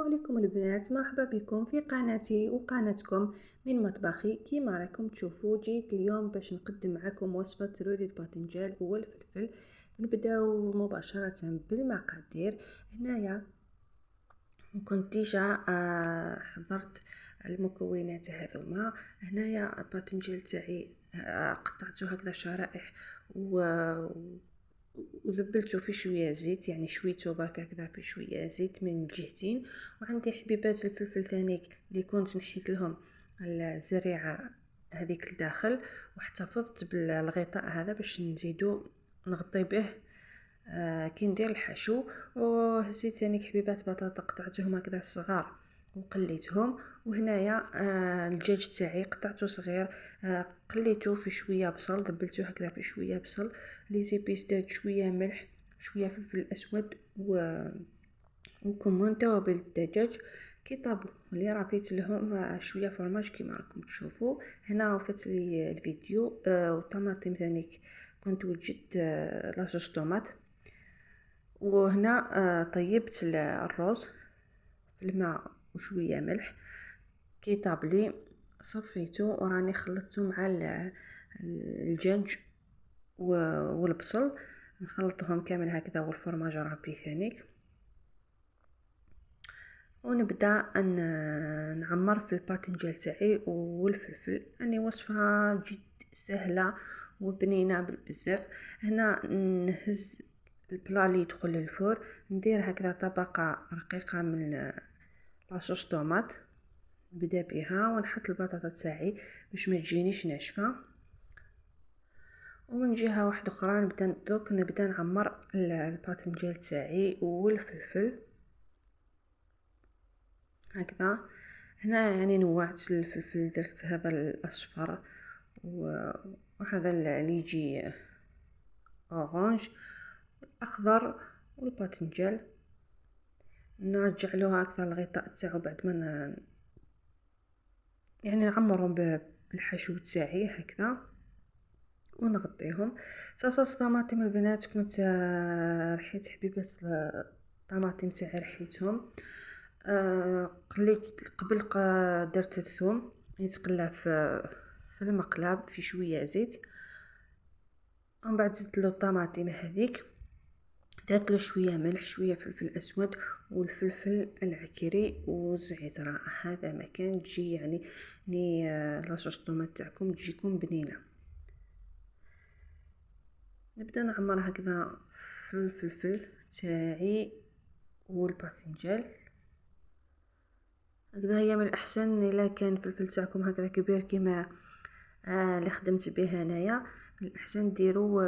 عليكم البنات، مرحبا بكم في قناتي وقناتكم من مطبخي. كيما راكم تشوفوا جيت اليوم باش نقدم معكم وصفة رولة باذنجان والفلفل. نبداو مباشرة بالمقادير. هنايا كنت ديجا حضرت المكونات هذوما. هنايا الباذنجان تاعي قطعته هكذا شرائح وذبلته في شويه زيت، يعني شويته برك هكذا في شويه زيت من الجهتين. وعندي حبيبات الفلفل ثاني اللي كنت نحيت لهم الزريعه هذيك الداخل، واحتفظت بالغطاء هذا باش نزيدو نغطي به كي ندير الحشو. وهزيت ثاني حبيبات بطاطا قطعتهم هكذا صغار وقليتهم. وهنايا الدجاج تاعي قطعته صغير، قليته في شويه بصل، ذبلته هكذا في شويه بصل. لي زيبيس درت شويه ملح، شويه فلفل اسود وكمون توابل الدجاج. كي طابوا اللي رابيت لهم شويه فرماج كيما راكم تشوفوا. هنا وفات لي الفيديو وطماطم ثاني كنت وجدت لاصوص طوماط. وهنا طيبت الرز في الماء وشويه ملح. كي طابلي صفيته وراني خلطته مع الدجاج والبصل، نخلطهم كامل هكذا والفرماج رابي ثانيك. ونبدا نعمر في الباذنجان تاعي والفلفل. يعني وصفه جد سهله وبنينه بزاف. هنا نهز البلا اللي يدخل للفور، ندير هكذا طبقه رقيقه من لاصوص طوماط، نبدا بها ونحط البطاطا تاعي باش ما تجينيش ناشفه. ومن جهه واحده اخرى نبدا نعمر الباذنجان تاعي والفلفل هكذا. هنا يعني نوعت الفلفل، درت هذا الاصفر وهذا اللي يجي اورانج، الاخضر والباذنجان. نرجع له هكذا الغطاء تاعو بعد ما يعني نعمرهم بالحشو تاعي هكذا ونغطيهم. صلصه طماطم البنات كنت رحيت حبيبات الطماطم تاعي رحيتهم. قليت قبل درت الثوم يتقلى في المقلاب في شويه زيت. ومن بعد زدت له الطماطم هذيك، درت له شويه ملح، شويه فلفل اسود والفلفل العكري والزعتر. هذا ما كان تجي يعني لاصوص الطوماط تاعكم تجيكم بنينه. نبدا نعمر هكذا في الفلفل تاعي والباذنجان هكذا. هي من الاحسن الا كان الفلفل تاعكم هكذا كبير كيما اللي خدمت به هنايا، من الاحسن ديروا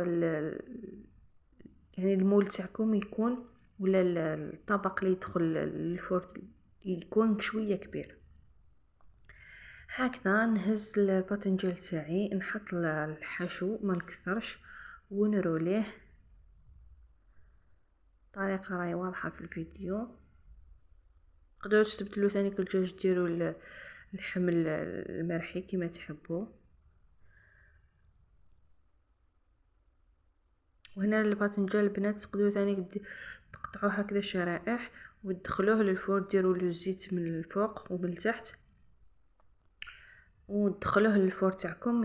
يعني المول تاعكم يكون ولا الطبق اللي يدخل للفرن يكون شويه كبير هكذا. نهز الباذنجان تاعي، نحط الحشو ما نكثرش ونروليه. الطريقه راهي واضحه في الفيديو. تقدروا تستبدلوا ثاني الدجاج ديروا اللحم المرحي كما تحبوا. وهنا الباذنجان البنات تقدروا ثاني تقطعوه هكذا شرائح وتدخلوه للفور، ديروا له زيت من الفوق ومن التحت وتدخلوه للفور تاعكم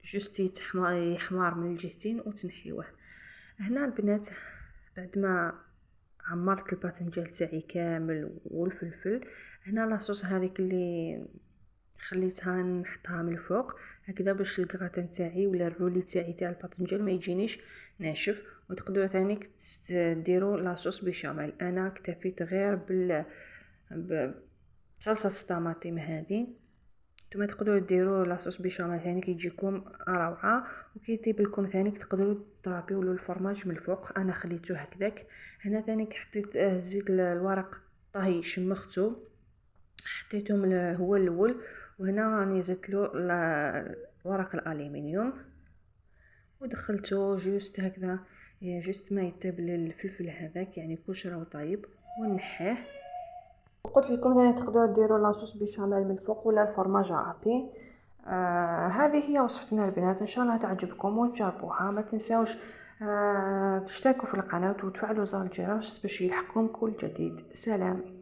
جوست يحمار من الجهتين وتنحيوه. هنا البنات بعد ما عمرت الباذنجان تاعي كامل والفلفل، هنا لاصوص هذيك اللي خليتها نحطها من الفوق هكذا باش الكراتان تاعي ولا الرولي تاعي تاع الباذنجان ما يجينيش ناشف. وتقدروا ثاني ديروا لاصوص بيشاميل. انا اكتفيت غير بصلصه الطماطم هذه. نتوما تقدروا ديروا لاصوص بيشاميل ثاني يجيكم روعه. وكي يطيب لكم ثاني تقدروا ترابيو له الفرماج من الفوق. انا خليته هكذاك. هنا ثاني حطيت زيت الورق طهي شمخته حطيتهم هو الاول. وهنا راني زدت له ورق الالومنيوم ودخلته جوست هكذا، جوست ما يطيب الفلفل هذاك يعني كلش راه طايب ونحيه. قلت لكم ثاني تقدروا ديروا لاصوص بيشاميل من الفوق ولا الفرماج رابي. هذه هي وصفتنا البنات، ان شاء الله تعجبكم وتجربوها. ما تنساوش تشتركوا في القناه وتفعلوا زر الجرس باش يلحقكم كل جديد. سلام.